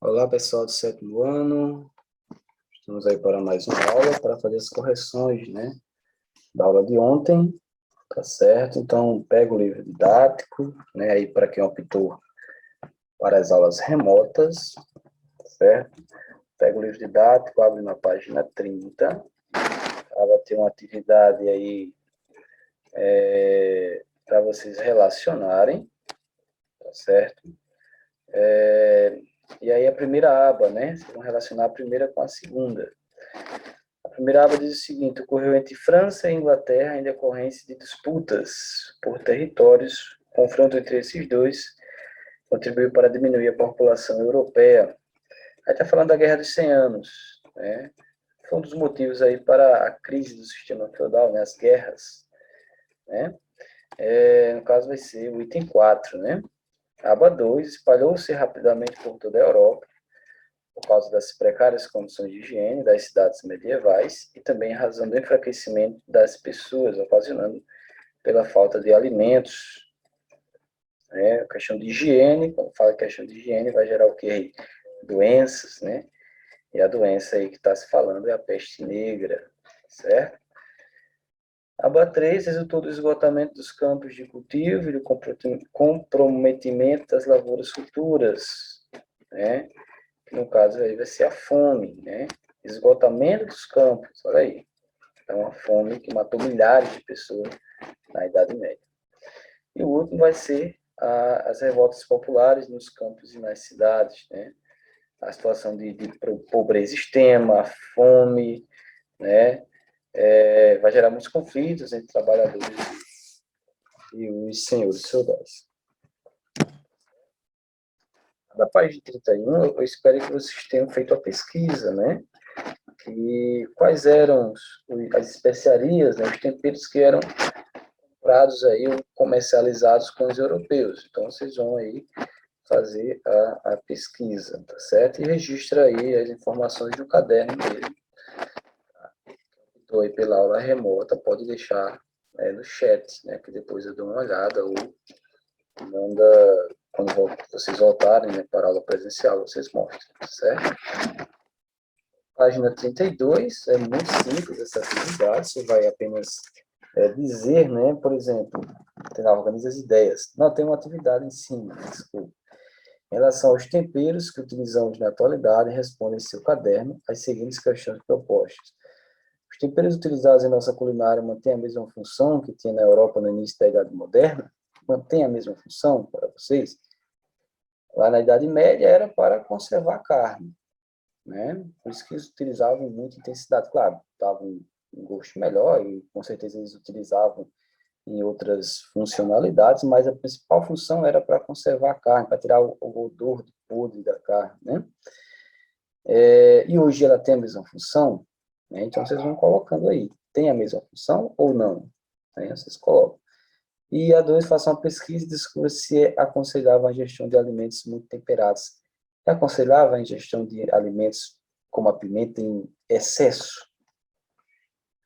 Olá, pessoal do sétimo ano. Estamos aí para mais uma aula para fazer as correções, né, da aula de ontem, tá certo? Então, pega o livro didático, né, aí para quem optou para as aulas remotas, tá certo? Pega o livro didático, abre na página 30. Ela tem uma atividade aí para vocês relacionarem, tá certo? E aí a primeira aba, né? Vocês vão relacionar a primeira com a segunda. A primeira aba diz o seguinte: ocorreu entre França e Inglaterra em decorrência de disputas por territórios. O confronto entre esses dois contribuiu para diminuir a população europeia. Aí está falando da Guerra dos 100 Anos, né? Foi um dos motivos aí para a crise do sistema feudal, né? As guerras, né? No caso vai ser o item 4, né? Aba 2, espalhou-se rapidamente por toda a Europa, por causa das precárias condições de higiene das cidades medievais e também em razão do enfraquecimento das pessoas, ocasionando pela falta de alimentos. Né? A questão de higiene, quando fala questão de higiene, vai gerar o quê? Doenças, né? E a doença aí que está se falando é a peste negra, certo? Aba 3 resultou do esgotamento dos campos de cultivo e do comprometimento das lavouras futuras, né? Que no caso aí vai ser a fome, né? Esgotamento dos campos, olha aí. É uma fome que matou milhares de pessoas na Idade Média. E o último vai ser as revoltas populares nos campos e nas cidades, né? A situação de pobreza extrema, a fome, né? Vai gerar muitos conflitos entre trabalhadores e os senhores feudais. Da página 31, eu espero que vocês tenham feito a pesquisa, né? E quais eram as especiarias, né, os temperos que eram comprados aí ou comercializados com os europeus. Então, vocês vão aí fazer a pesquisa, tá certo? E registra aí as informações no caderno mesmo. Estou aí pela aula remota, pode deixar no chat, né, que depois eu dou uma olhada ou manda, quando vocês voltarem, né, para a aula presencial, vocês mostram, certo? Página 32, é muito simples essa atividade, você vai apenas dizer, né, por exemplo, organiza as ideias. Não, tem uma atividade em cima, desculpa. Em relação aos temperos que utilizamos na atualidade, responda em seu caderno as seguintes questões propostas. Os temperos utilizados em nossa culinária mantêm a mesma função que tinha na Europa no início da Idade Moderna? Mantém a mesma função para vocês? Lá na Idade Média era para conservar a carne, né? Por isso que eles utilizavam muita intensidade. Claro, davam um gosto melhor e com certeza eles utilizavam em outras funcionalidades, mas a principal função era para conservar a carne, para tirar o odor de podre da carne, né? E hoje ela tem a mesma função, né? Então vocês vão colocando aí, tem a mesma função ou não? Né? Vocês colocam. E a 2, faça uma pesquisa e descubra se é aconselhável a ingestão de alimentos muito temperados. É aconselhável a ingestão de alimentos como a pimenta em excesso?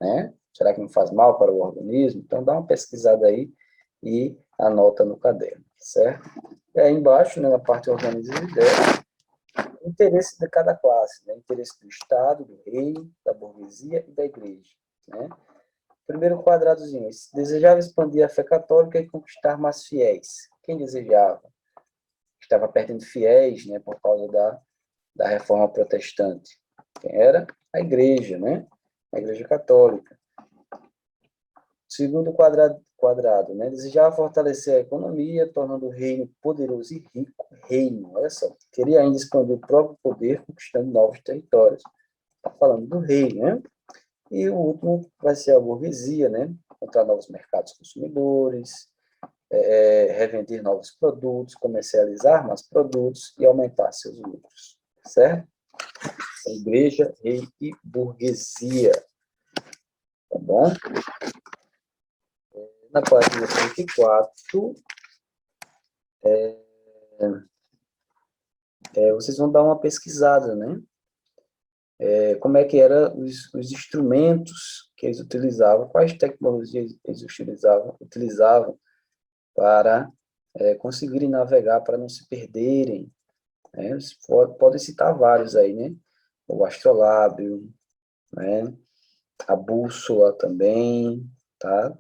Né? Será que não faz mal para o organismo? Então, dá uma pesquisada aí e anota no caderno, certo? E aí embaixo, né, na parte organiza as ideias, o interesse de cada classe, né? Interesse do Estado, do reino, da burguesia e da igreja, né? Primeiro quadradozinho, desejava expandir a fé católica e conquistar mais fiéis. Quem desejava? Estava perdendo fiéis, né, por causa da reforma protestante. Quem era? A igreja, né? A igreja católica. Segundo quadrado, né? Desejava fortalecer a economia, tornando o reino poderoso e rico. Reino, olha só. Queria ainda expandir o próprio poder, conquistando novos territórios. Está falando do rei, né? E o último vai ser a burguesia, né? Encontrar novos mercados consumidores, revender novos produtos, comercializar mais produtos e aumentar seus lucros, certo? Igreja, rei e burguesia, tá bom? Na página 34, vocês vão dar uma pesquisada, né? Como é que eram os instrumentos que eles utilizavam, quais tecnologias eles utilizavam para conseguirem navegar, para não se perderem, né? Podem citar vários aí, né? O astrolábio, né? A bússola também, tá?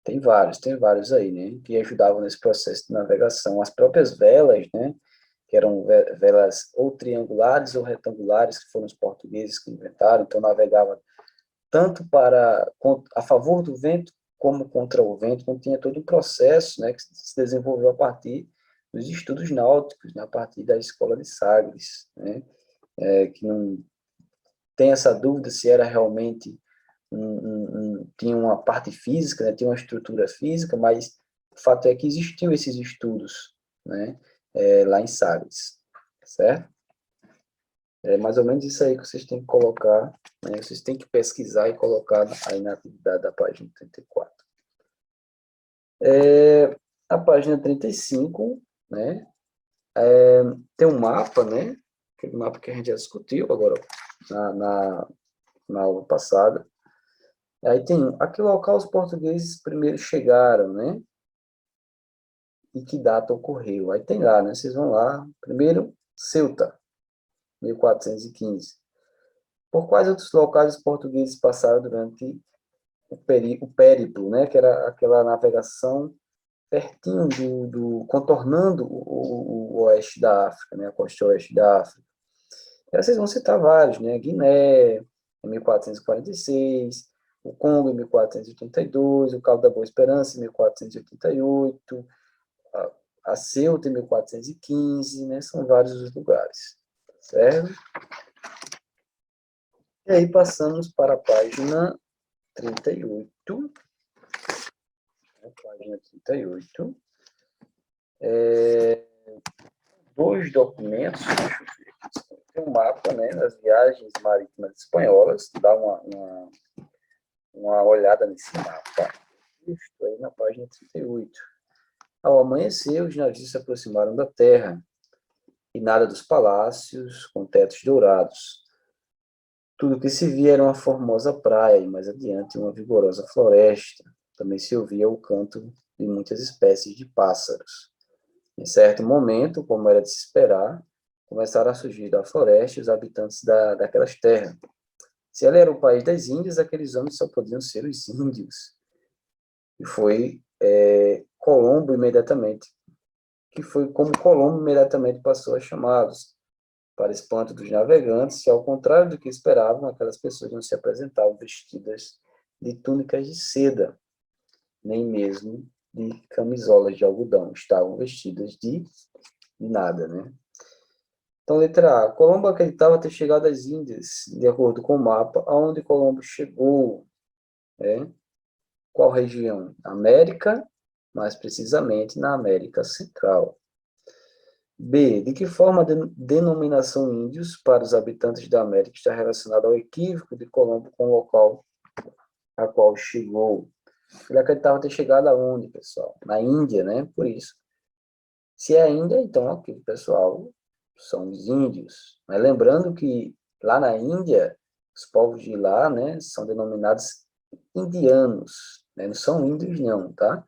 Tem vários aí, né? Que ajudavam nesse processo de navegação. As próprias velas, né? Que eram velas ou triangulares ou retangulares, que foram os portugueses que inventaram, então navegava tanto a favor do vento como contra o vento, então tinha todo um processo, né, que se desenvolveu a partir dos estudos náuticos, né, a partir da escola de Sagres, né, que não tem essa dúvida se era realmente tinha uma parte física, né, tinha uma estrutura física, mas o fato é que existiam esses estudos, né, lá em Sagres, certo? É mais ou menos isso aí que vocês têm que colocar, né? Vocês têm que pesquisar e colocar aí na atividade da página 34. A página 35, né? Tem um mapa, né? Aquele mapa que a gente já discutiu agora na aula passada. Aí tem a que local os portugueses primeiro chegaram, né? E que data ocorreu. Aí tem lá, né? Vocês vão lá. Primeiro, Ceuta, 1415. Por quais outros locais os portugueses passaram durante o périplo, né, que era aquela navegação pertinho contornando o oeste da África, né, a costa oeste da África. E aí vocês vão citar vários, né, Guiné, em 1446, o Congo, em 1482, o Cabo da Boa Esperança, em 1488, a Ceuta, em 1415, né, são vários os lugares, certo? E aí passamos para a página 38, página 38, dois documentos, tem um mapa, né, das viagens marítimas espanholas, dá uma olhada nesse mapa, isso aí na página 38. Ao amanhecer, os navios se aproximaram da terra, e nada dos palácios com tetos dourados. Tudo que se via era uma formosa praia, e mais adiante uma vigorosa floresta. Também se ouvia o canto de muitas espécies de pássaros. Em certo momento, como era de se esperar, começaram a surgir da floresta os habitantes daquelas terras. Se ela era o país das Índias, aqueles homens só podiam ser os índios. E foi Colombo imediatamente, que foi como Colombo imediatamente passou a chamá-los. Para espanto dos navegantes, e ao contrário do que esperavam, aquelas pessoas não se apresentavam vestidas de túnicas de seda, nem mesmo de camisolas de algodão. Estavam vestidas de nada, né? Então, letra A. Colombo acreditava ter chegado às Índias, de acordo com o mapa, aonde Colombo chegou, né? Qual região? América, mais precisamente na América Central. B. De que forma a denominação índios para os habitantes da América está relacionada ao equívoco de Colombo com o local a qual chegou? Ele acreditava ter chegado aonde, pessoal? Na Índia, né? Por isso. Se é a Índia, então aquele pessoal são os índios. Mas lembrando que lá na Índia, os povos de lá, né, são denominados indianos, né? Não são índios não, tá?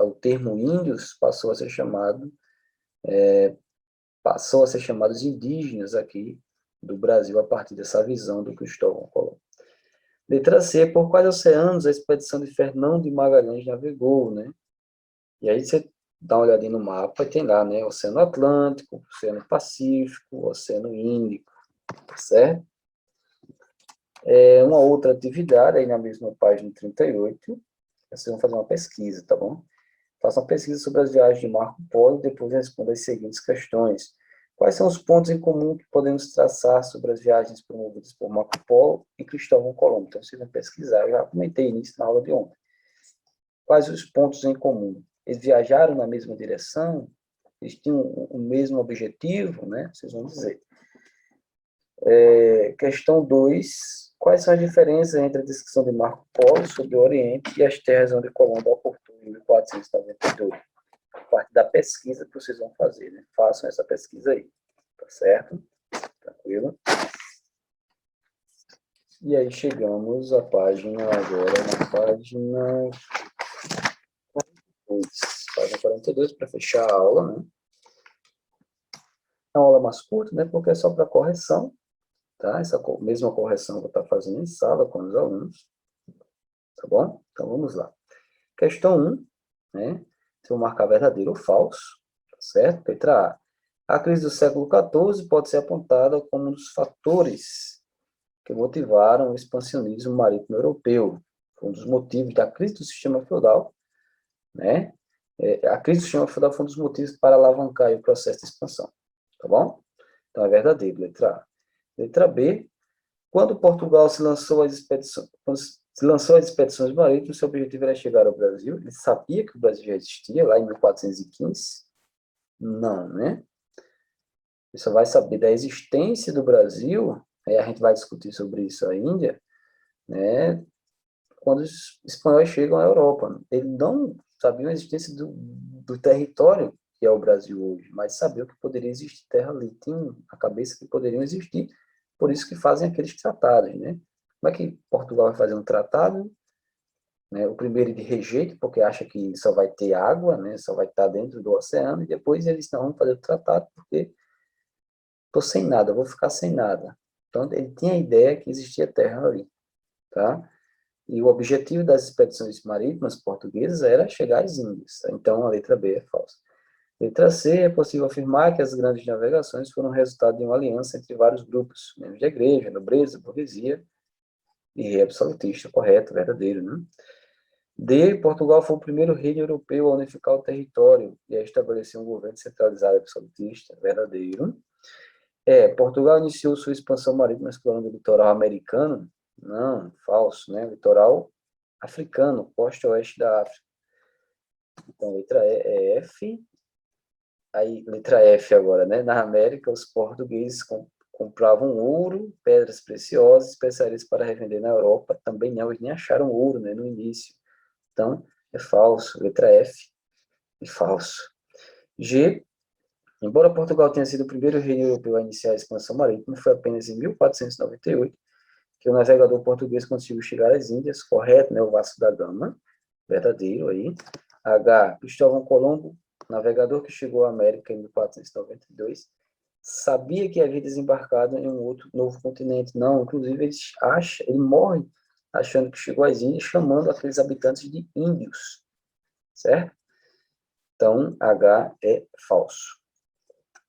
O termo índios passou a ser chamado de indígenas aqui do Brasil a partir dessa visão do Cristóvão Colombo. Letra C, por quais oceanos a expedição de Fernão de Magalhães navegou, né? E aí você dá uma olhadinha no mapa e tem lá, né? Oceano Atlântico, Oceano Pacífico, Oceano Índico, certo? Uma outra atividade, aí na mesma página 38, vocês vão fazer uma pesquisa, tá bom? Faça uma pesquisa sobre as viagens de Marco Polo e depois responda as seguintes questões. Quais são os pontos em comum que podemos traçar sobre as viagens promovidas por Marco Polo e Cristóvão Colombo? Então, vocês vão pesquisar. Eu já comentei nisso na aula de ontem. Quais os pontos em comum? Eles viajaram na mesma direção? Eles tinham o mesmo objetivo, né? Vocês vão dizer. Questão 2. Quais são as diferenças entre a descrição de Marco Polo sobre o Oriente e as terras onde Colombo aportou em 1492? A parte da pesquisa que vocês vão fazer, né? Façam essa pesquisa aí, tá certo? Tranquilo? E aí chegamos à página agora, na página 42. Página 42, para fechar a aula, né? É uma aula mais curta, né? Porque é só para correção, tá? Essa mesma correção eu vou estar fazendo em sala com os alunos, tá bom? Então, vamos lá. Questão 1, né? Se eu marcar verdadeiro ou falso, tá certo? Letra A. A crise do século XIV pode ser apontada como um dos fatores que motivaram o expansionismo marítimo europeu. Foi um dos motivos da crise do sistema feudal, né? A crise do sistema feudal foi um dos motivos para alavancar o processo de expansão, tá bom? Então, é verdadeiro, letra A. Letra B. Quando Portugal se lançou às expedições, marítimas, seu objetivo era chegar ao Brasil. Ele sabia que o Brasil já existia, lá em 1415? Não, né? Ele só vai saber da existência do Brasil, aí a gente vai discutir sobre isso ainda, né? Quando os espanhóis chegam à Europa. Ele não sabia a existência do território que é o Brasil hoje, mas sabia que poderia existir terra ali, tinha a cabeça que poderiam existir, por isso que fazem aqueles tratados, né? Como é que Portugal vai fazer um tratado, né? O primeiro ele rejeita, porque acha que só vai ter água, né? Só vai estar dentro do oceano, e depois eles não vão fazer o tratado, porque estou sem nada, vou ficar sem nada. Então, ele tinha a ideia que existia terra ali, tá? E o objetivo das expedições marítimas portuguesas era chegar às Índias. Então, a letra B é falsa. Letra C, é possível afirmar que as grandes navegações foram resultado de uma aliança entre vários grupos, membros da igreja, nobreza, burguesia e rei absolutista. Correto, verdadeiro, né? D, Portugal foi o primeiro reino europeu a unificar o território e a estabelecer um governo centralizado absolutista. Verdadeiro. Portugal iniciou sua expansão marítima explorando o litoral americano. Não, falso, né? Litoral africano, costa oeste da África. Então, letra E é F. Aí, letra F agora, né? Na América, os portugueses compravam ouro, pedras preciosas, especiarias para revender na Europa. Também não, eles nem acharam ouro, né, no início. Então, é falso. Letra F é falso. G. Embora Portugal tenha sido o primeiro reino europeu a iniciar a expansão marítima, foi apenas em 1498 que o navegador português conseguiu chegar às Índias. Correto, né? O Vasco da Gama. Verdadeiro aí. H. Cristóvão Colombo, navegador que chegou à América em 1492, sabia que havia desembarcado em um outro novo continente. Não, inclusive ele morre achando que chegou às Índias, chamando aqueles habitantes de índios, certo? Então, H é falso.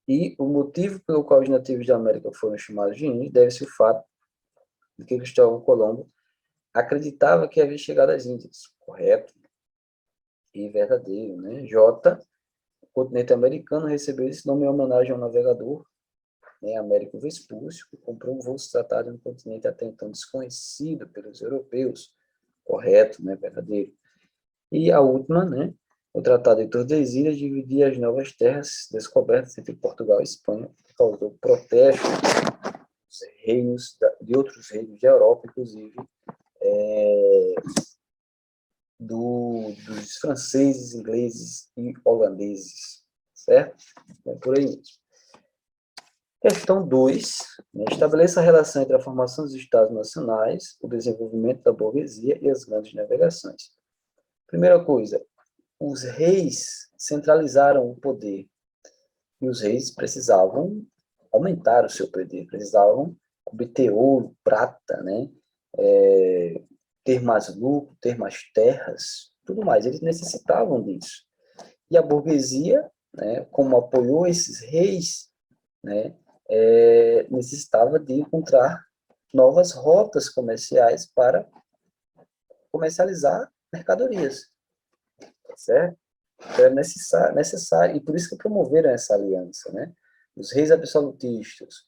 E o motivo pelo qual os nativos da América foram chamados de índios deve-se ao fato de que Cristóvão Colombo acreditava que havia chegado às Índias. Correto e verdadeiro, né? J. O continente americano recebeu esse nome em homenagem ao navegador, né, Américo Vespúcio, que comprou um voo se tratado de um continente até então desconhecido pelos europeus. Correto, né? Verdadeiro. E a última, né? O Tratado de Tordesilhas dividia as novas terras descobertas entre Portugal e Espanha, que causou protesto de outros reinos da Europa, inclusive dos franceses, ingleses e holandeses, certo? É por aí mesmo. Questão 2. Né, estabeleça a relação entre a formação dos Estados nacionais, o desenvolvimento da burguesia e as grandes navegações. Primeira coisa, os reis centralizaram o poder e os reis precisavam aumentar o seu poder, precisavam obter ouro, prata, né? Ter mais lucro, ter mais terras, tudo mais. Eles necessitavam disso. E a burguesia, né, como apoiou esses reis, né, necessitava de encontrar novas rotas comerciais para comercializar mercadorias, certo? Então, é necessário, e por isso que promoveram essa aliança, né? Os reis absolutistas,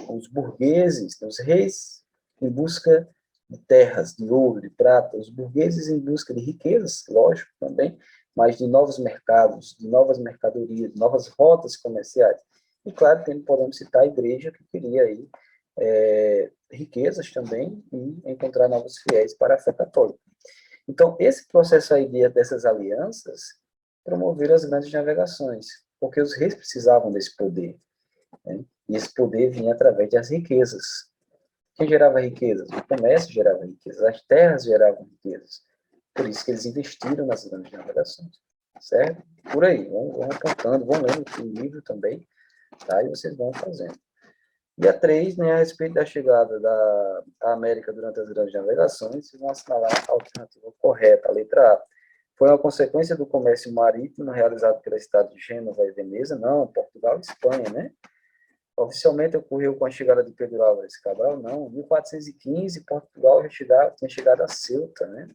os burgueses, os reis em busca de terras, de ouro, de prata, os burgueses em busca de riquezas, lógico, também, mas de novos mercados, de novas mercadorias, de novas rotas comerciais. E, claro, podemos citar a igreja, que queria aí, riquezas também e encontrar novos fiéis para a fé católica. Então, esse processo aí dessas alianças promoveram as grandes navegações, porque os reis precisavam desse poder, né? E esse poder vinha através das riquezas. Quem gerava riquezas? O comércio gerava riquezas, as terras geravam riquezas. Por isso que eles investiram nas grandes navegações, certo? Por aí, vão apontando, vão lendo o livro também, tá? E vocês vão fazendo. E a 3, né, a respeito da chegada da América durante as grandes navegações, vocês vão assinalar a alternativa correta, a letra A. Foi uma consequência do comércio marítimo realizado pela cidade de Gênova e Veneza? Não, Portugal e Espanha, né? Oficialmente ocorreu com a chegada de Pedro Álvares Cabral? Não, em 1415, Portugal já tinha chegado a Ceuta, né?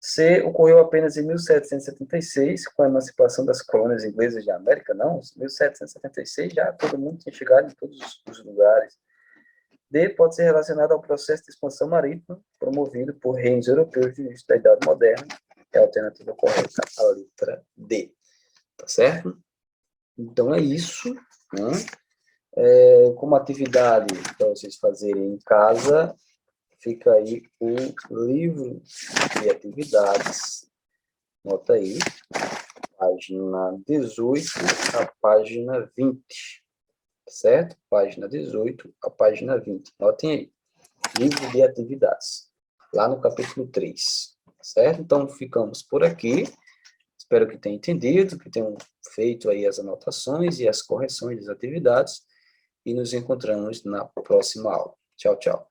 C, ocorreu apenas em 1776, com a emancipação das colônias inglesas de América? Não, em 1776 já todo mundo tinha chegado em todos os lugares. D, pode ser relacionado ao processo de expansão marítima promovido por reinos europeus no início da Idade Moderna. É a alternativa correta, a letra D. Tá certo? Então é isso, né? Como atividade para vocês fazerem em casa, fica aí o livro de atividades. Nota aí, página 18 a página 20, certo? Página 18 a página 20. Notem aí, livro de atividades, lá no capítulo 3, certo? Então, ficamos por aqui. Espero que tenham entendido, que tenham feito aí as anotações e as correções das atividades, e nos encontramos na próxima aula. Tchau, tchau.